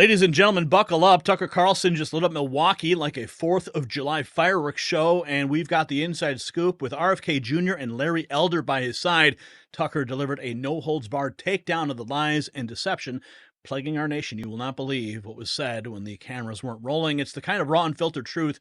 Ladies and gentlemen, buckle up. Tucker Carlson just lit up Milwaukee like a 4th of July fireworks show, and we've got the inside scoop with RFK Jr. and Larry Elder by his side. Tucker delivered a no-holds-barred takedown of the lies and deception plaguing our nation. You will not believe what was said when the cameras weren't rolling. It's the kind of raw, unfiltered truth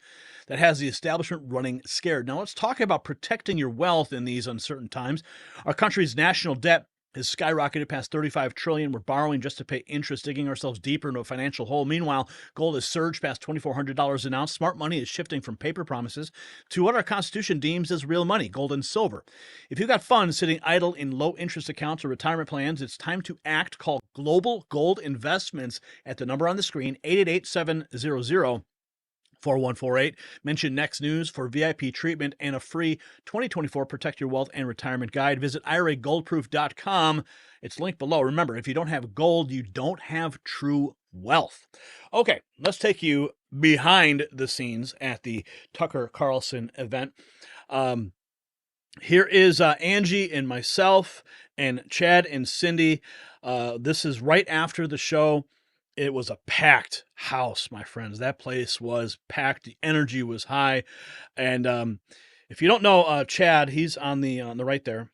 that has the establishment running scared. Now, let's talk about protecting your wealth in these uncertain times. Our country's national debt has skyrocketed past $35 trillion. We're borrowing just to pay interest, digging ourselves deeper into a financial hole. Meanwhile, gold has surged past $2,400 an ounce. Smart money is shifting from paper promises to what our Constitution deems as real money, gold and silver. If you've got funds sitting idle in low-interest accounts or retirement plans, it's time to act. Call Global Gold Investments at the number on the screen, 888-700 4148. Mention Next News for VIP treatment and a free 2024 Protect Your Wealth and Retirement Guide. Visit IRAGoldproof.com. It's linked below. Remember, if you don't have gold, you don't have true wealth. Okay, let's take you behind the scenes at the Tucker Carlson event. Here is Angie and myself and Chad and Cindy. This is right after the show. It was a packed house, my friends. That place was packed. The energy was high. And if you don't know Chad, he's on the right there.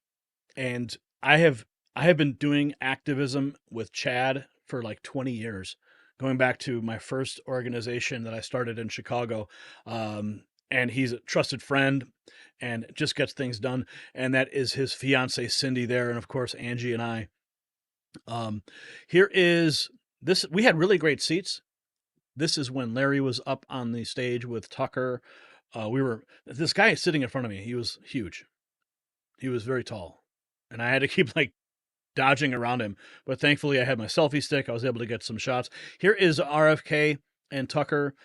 And I have been doing activism with Chad for like 20 years, going back to my first organization that I started in Chicago. And he's a trusted friend and just gets things done. And that is his fiance, Cindy, there. And of course, Angie and I. Here is... we had really great seats. This is when Larry was up on the stage with Tucker. This guy sitting in front of me, he was huge. He was very tall. And I had to keep like dodging around him. But thankfully I had my selfie stick. I was able to get some shots. Here is RFK and Tucker.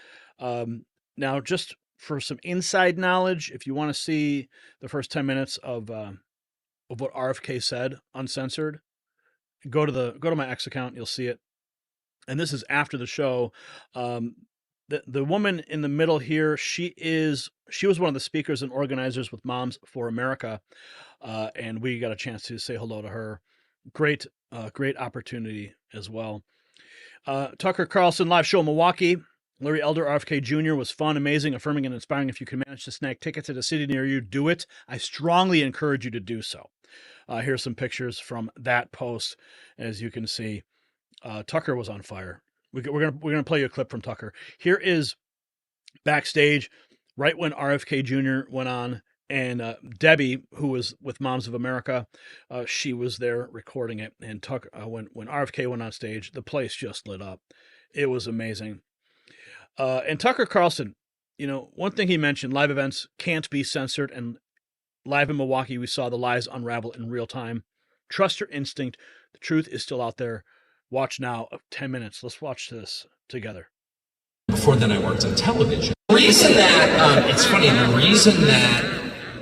Now, just for some inside knowledge, if you want to see the first 10 minutes of what RFK said, uncensored, go to my X account. You'll see it. And this is after the show. The woman in the middle here, she was one of the speakers and organizers with Moms for America, and we got a chance to say hello to her. Great opportunity as well. Tucker Carlson live show in Milwaukee. Larry Elder, RFK Jr. was fun, amazing, affirming, and inspiring. If you can manage to snag tickets at a city near you, do it. I strongly encourage you to do so. Here's some pictures from that post, as you can see. Tucker was on fire. We're gonna play you a clip from Tucker. Here is backstage, right when RFK Jr. went on, and Debbie, who was with Moms of America, she was there recording it. And Tucker, when RFK went on stage, the place just lit up. It was amazing. And Tucker Carlson, one thing he mentioned: live events can't be censored. And live in Milwaukee, we saw the lies unravel in real time. Trust your instinct. The truth is still out there. Watch now, 10 minutes. Let's watch this together. Before then, I worked on television. The reason that, it's funny, the reason that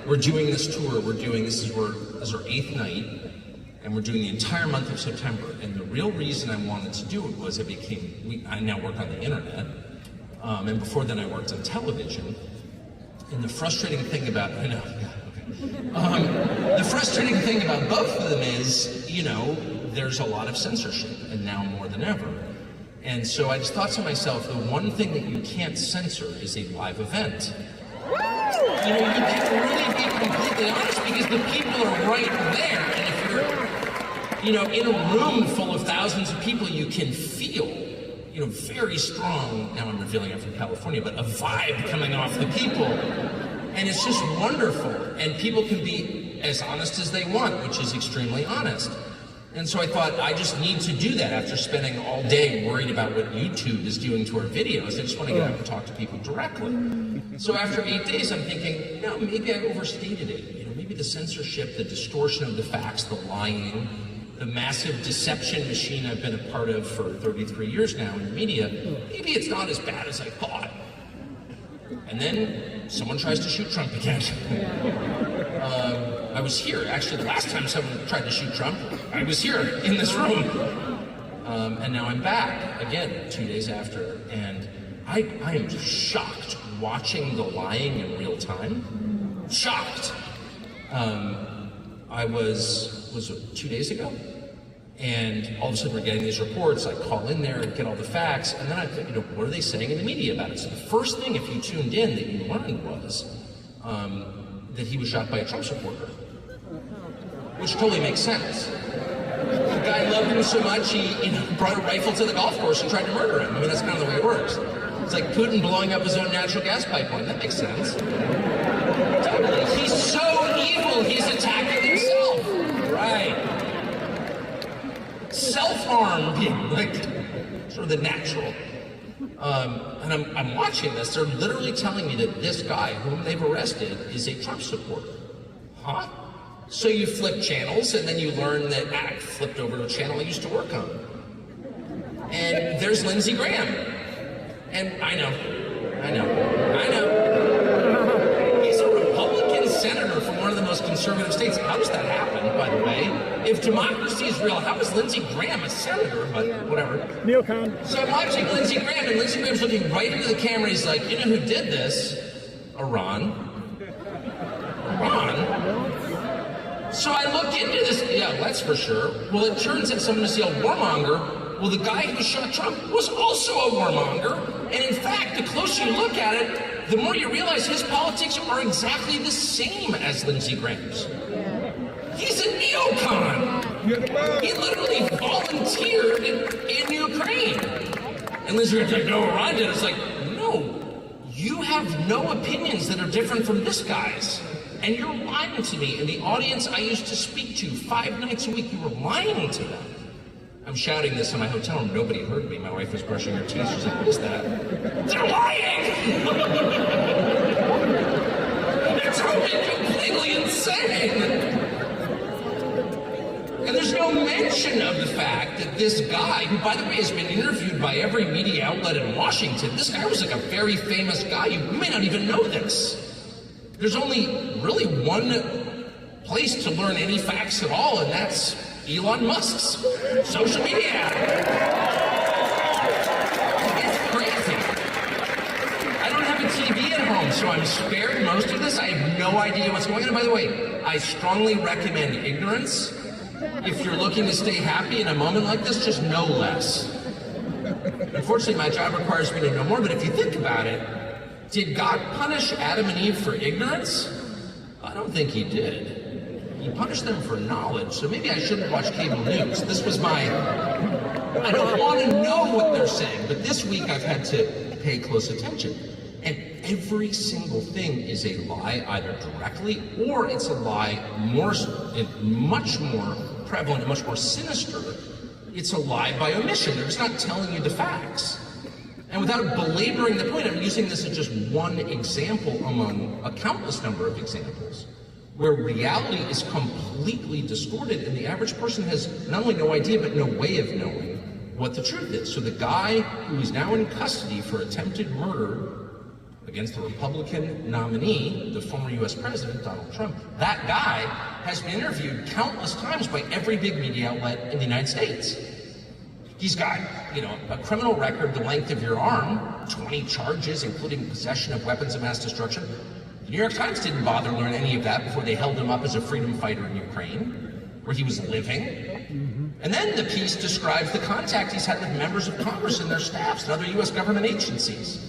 we're doing this tour, this is our 8th night, and we're doing the entire month of September. And the real reason I wanted to do it was I now work on the internet, and before then I worked on television. And the frustrating thing about, the frustrating thing about both of them is, there's a lot of censorship, and now more than ever. And so I just thought to myself, the one thing that you can't censor is a live event. You can really be completely honest because the people are right there. And if you're, in a room full of thousands of people, you can feel, very strong, now I'm revealing I'm from California, but a vibe coming off the people. And it's just wonderful. And people can be as honest as they want, which is extremely honest. And so I thought, I just need to do that after spending all day worried about what YouTube is doing to our videos. I just want to get out and talk to people directly. So after 8 days, I'm thinking, maybe I overstated it. Maybe the censorship, the distortion of the facts, the lying, the massive deception machine I've been a part of for 33 years now in the media, maybe it's not as bad as I thought. And then someone tries to shoot Trump again. I was here, actually the last time someone tried to shoot Trump, I was here in this room. And now I'm back again 2 days after, and I am just shocked watching the lying in real time. Shocked. I was it 2 days ago? And all of a sudden we're getting these reports. I call in there and get all the facts, and then I think, what are they saying in the media about it? So the first thing, if you tuned in, that you learned was that he was shot by a Trump supporter, which totally makes sense. The guy loved him so much, he brought a rifle to the golf course and tried to murder him. I mean, that's kind of the way it works. It's like Putin blowing up his own natural gas pipeline. That makes sense. Totally. He's so evil, he's attacking himself. Right. Self-harm being like sort of the natural. And I'm watching this. They're literally telling me that this guy, whom they've arrested, is a Trump supporter. Huh? So you flip channels, and then you learn that I flipped over to a channel I used to work on. And there's Lindsey Graham. And I know. He's a Republican senator from one of the most conservative states. How does that happen, by the way? If democracy is real, how is Lindsey Graham a senator? But whatever. Neocon. So I'm watching Lindsey Graham, and Lindsey Graham's looking right into the camera. He's like, you know who did this? Iran. So I look into this. Yeah, that's for sure. Well, it turns out someone to see a warmonger. Well, the guy who shot Trump was also a warmonger. And in fact, the closer you look at it, the more you realize his politics are exactly the same as Lindsey Graham's. He's a neocon. He literally volunteered in Ukraine. And Lindsey Graham's like, no, Iran did. It's like, no, you have no opinions that are different from this guy's. And you're lying to me. And the audience I used to speak to 5 nights a week, you were lying to them. I'm shouting this in my hotel room. Nobody heard me. My wife was brushing her teeth. She's like, what is that? They're lying! They're totally completely insane! And there's no mention of the fact that this guy, who, by the way, has been interviewed by every media outlet in Washington, this guy was like a very famous guy. You may not even know this. There's only really one place to learn any facts at all, and that's Elon Musk's social media. It's crazy. I don't have a TV at home, so I'm spared most of this. I have no idea what's going on. And by the way, I strongly recommend ignorance. If you're looking to stay happy in a moment like this, just know less. Unfortunately, my job requires me to know more, but if you think about it, did God punish Adam and Eve for ignorance? I don't think he did. He punished them for knowledge, so maybe I shouldn't watch cable news. This was I don't want to know what they're saying, but this week I've had to pay close attention. And every single thing is a lie, either directly, or it's a lie much more prevalent and much more sinister. It's a lie by omission. They're just not telling you the facts. And without belaboring the point, I'm using this as just one example among a countless number of examples where reality is completely distorted and the average person has not only no idea, but no way of knowing what the truth is. So the guy who is now in custody for attempted murder against the Republican nominee, the former US President, Donald Trump, that guy has been interviewed countless times by every big media outlet in the United States. He's got, a criminal record the length of your arm, 20 charges, including possession of weapons of mass destruction. The New York Times didn't bother to learn any of that before they held him up as a freedom fighter in Ukraine, where he was living. And then the piece describes the contact he's had with members of Congress and their staffs and other U.S. government agencies.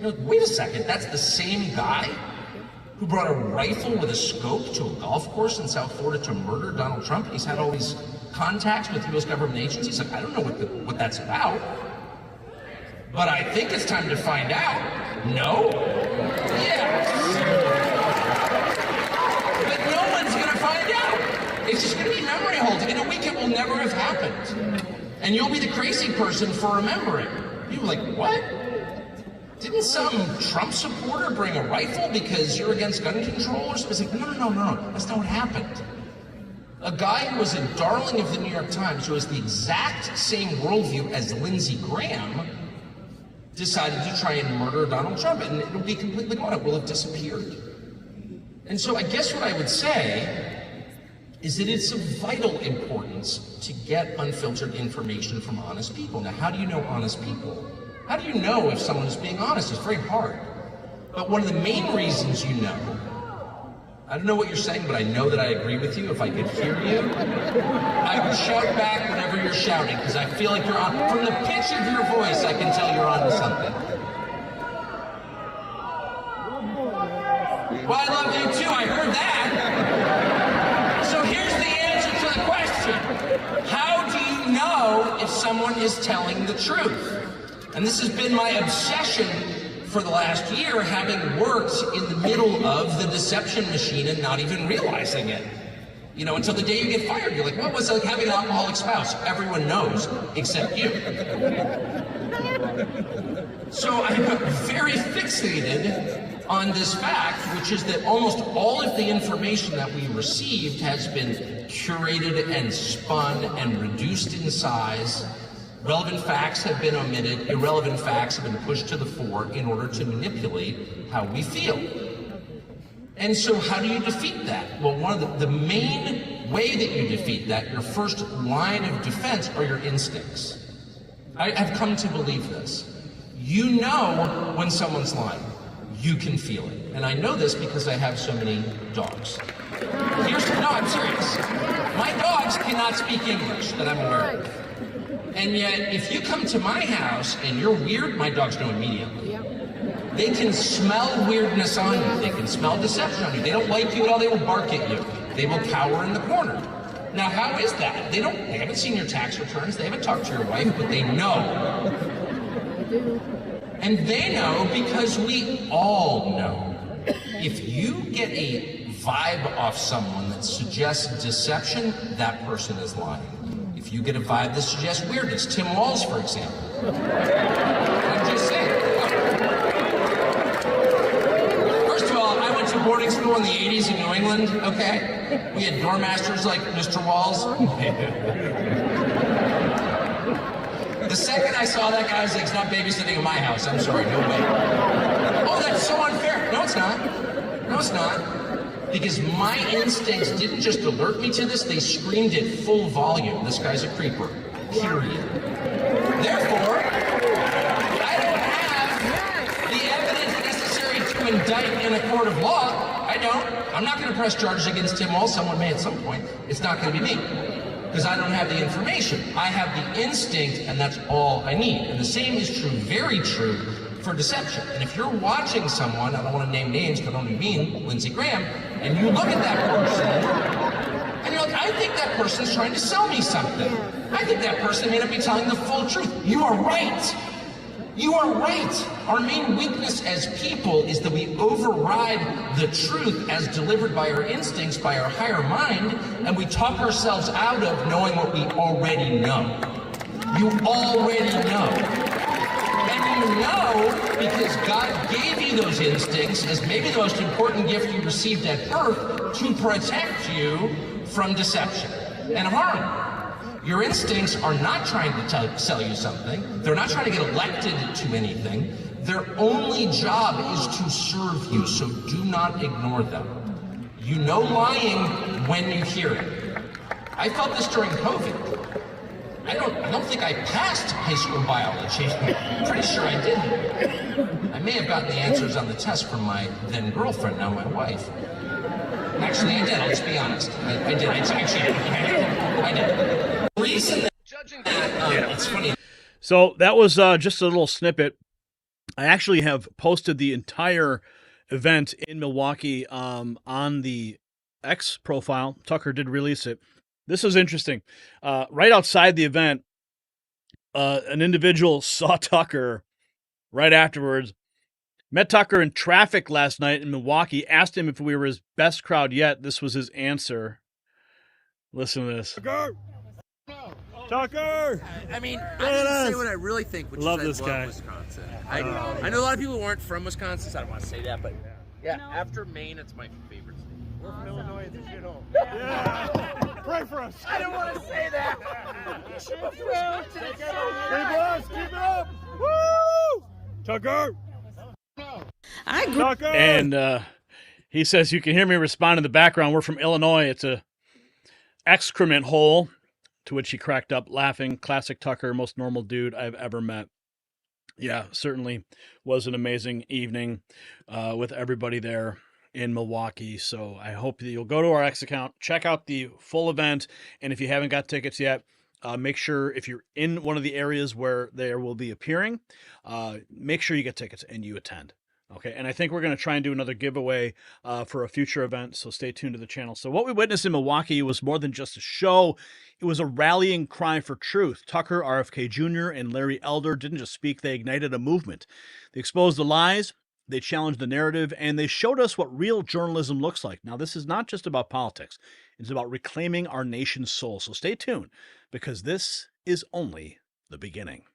Wait a second, that's the same guy who brought a rifle with a scope to a golf course in South Florida to murder Donald Trump. He's had all these contacts with U.S. government agencies. Like, I don't know what that's about. But I think it's time to find out. No? Yes. But no one's going to find out. It's just going to be memory holding. In a week, it will never have happened. And you'll be the crazy person for remembering. People are like, what? Didn't some Trump supporter bring a rifle because you're against gun control? Or something? It's like, no. That's not what happened. A guy who was a darling of the New York Times, who has the exact same worldview as Lindsey Graham, decided to try and murder Donald Trump, and it'll be completely gone. It will have disappeared. And so I guess what I would say is that it's of vital importance to get unfiltered information from honest people. Now, how do you know honest people? How do you know if someone is being honest? It's very hard. But one of the main reasons you know I don't know what you're saying, but I know that I agree with you. If I could hear you, I would shout back whatever you're shouting, because I feel like you're on. From the pitch of your voice, I can tell you're on to something. Well, I love you too, I heard that. So here's the answer to the question. How do you know if someone is telling the truth? And this has been my obsession for the last year, having worked in the middle of the deception machine and not even realizing it. You know, until the day you get fired, you're like, what was it like having an alcoholic spouse? Everyone knows, except you. So I'm very fixated on this fact, which is that almost all of the information that we received has been curated and spun and reduced in size. Relevant facts have been omitted, irrelevant facts have been pushed to the fore in order to manipulate how we feel. And so how do you defeat that? Well, one of the main way that you defeat that, your first line of defense, are your instincts. I've come to believe this. You know when someone's lying. You can feel it. And I know this because I have so many dogs. No, I'm serious. My dogs cannot speak English that I'm aware of. And yet, if you come to my house and you're weird, my dogs know immediately. They can smell weirdness on you. They can smell deception on you. They don't like you at all. They will bark at you. They will cower in the corner. Now, how is that? They haven't seen your tax returns. They haven't talked to your wife, but they know. And they know because we all know. If you get a vibe off someone that suggests deception, that person is lying. If you get a vibe that suggests weirdness, Tim Walz, for example. I'm just saying. First of all, I went to boarding school in the 80s in New England, okay? We had doormasters like Mr. Walz. The second I saw that guy, I was like, it's not babysitting in my house. I'm sorry, no way. Oh, that's so unfair. No, it's not. No, it's not. Because my instincts didn't just alert me to this, they screamed at full volume. This guy's a creeper. Period. Therefore, I don't have the evidence necessary to indict in a court of law. I don't. I'm not going to press charges against Tim Walz. Someone may at some point. It's not going to be me. Because I don't have the information. I have the instinct, and that's all I need. And the same is true, very true, for deception. And if you're watching someone, I don't want to name names because I don't mean Lindsey Graham, and you look at that person, and you're like, I think that person's trying to sell me something. I think that person may not be telling the full truth. You are right. You are right. Our main weakness as people is that we override the truth as delivered by our instincts, by our higher mind, and we talk ourselves out of knowing what we already know. You already know. And you know because God gave you those instincts as maybe the most important gift you received at birth to protect you from deception and harm. Your instincts are not trying to sell you something. They're not trying to get elected to anything. Their only job is to serve you, so do not ignore them. You know lying when you hear it. I felt this during COVID. I don't think I passed high school biology. I'm pretty sure I didn't. I may have gotten the answers on the test from my then girlfriend, now my wife. Actually, I did. Let's be honest. I did. I did. The reason that judging that, it's funny. So that was just a little snippet. I actually have posted the entire event in Milwaukee on the X profile. Tucker did release it. This was interesting. Right outside the event, an individual saw Tucker right afterwards. Met Tucker in traffic last night in Milwaukee, asked him if we were his best crowd yet. This was his answer. Listen to this. Tucker! Tucker! I mean, I didn't say what I really think, which Love is this I guy. love Wisconsin. I know a lot of people who aren't from Wisconsin, so I don't want to say that, but yeah, after Maine, it's my favorite state. We're from Illinois, this shit home. Yeah! Pray for us! I don't want to say that! Keep it up! Woo! Tucker! Tucker! And he says, you can hear me respond in the background. We're from Illinois. It's a excrement hole. To which he cracked up laughing. Classic Tucker, most normal dude I've ever met. Yeah, certainly was an amazing evening with everybody there. in Milwaukee. So I hope that you'll go to our X account, check out the full event, and if you haven't got tickets yet, make sure if you're in one of the areas where there will be appearing, make sure you get tickets and you attend. Okay, and I think we're going to try and do another giveaway for a future event, so stay tuned to the channel. So what we witnessed in Milwaukee was more than just a show. It was a rallying cry for truth. Tucker, RFK Jr., and Larry Elder didn't just speak, they ignited a movement. They exposed the lies, they challenged the narrative, and they showed us what real journalism looks like. Now, this is not just about politics. It's about reclaiming our nation's soul. So stay tuned, because this is only the beginning.